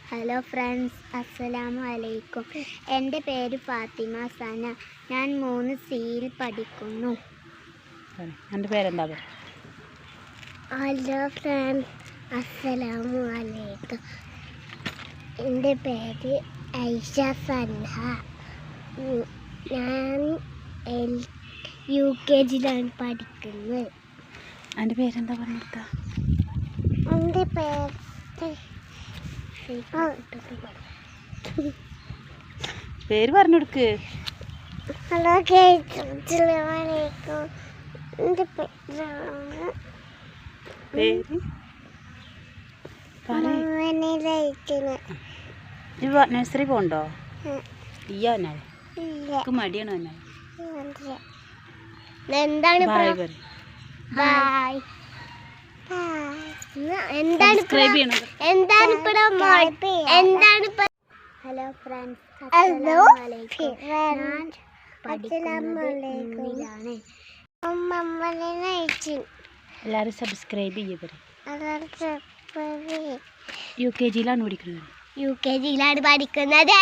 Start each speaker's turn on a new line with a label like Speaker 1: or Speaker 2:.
Speaker 1: Hello friends, അസ്സലാമു അലൈക്കും. എൻ്റെ പേര് ഫാത്തിമ സന. ഞാൻ 3C പഠിക്കുന്നു.
Speaker 2: എൻ്റെ പേരെന്താ?
Speaker 1: ഹലോ ഫ്രണ്ട്സ്, അസ്സലാമു അലൈക്കും. എൻ്റെ പേര് ഐഷ സൻഹ. ഞാൻ UKG-ലാണ് പഠിക്കുന്നത്.
Speaker 2: എൻ്റെ പേരെന്താ പറഞ്ഞെടുത്ത?
Speaker 1: എൻ്റെ പേര്
Speaker 2: പേര് പറഞ്ഞെടുക്ക്.
Speaker 1: ഹലോ അസ്സലാമലൈക്കും. എൻ്റെ
Speaker 2: പേര് നഴ്സറി പോണ്ടോ? ഇയ്യാ മടിയാണോ?
Speaker 1: എന്താണ് ഹലോ ഫ്രണ്ട്സ്, ഞാൻ പഠിക്കുന്നതാണ്.
Speaker 2: എല്ലാവരും സബ്സ്ക്രൈബ് ചെയ്യവരെ. UKG-ലാണ് പഠിക്കുന്നത്.
Speaker 1: UKG-ലാണ് പഠിക്കുന്നത്.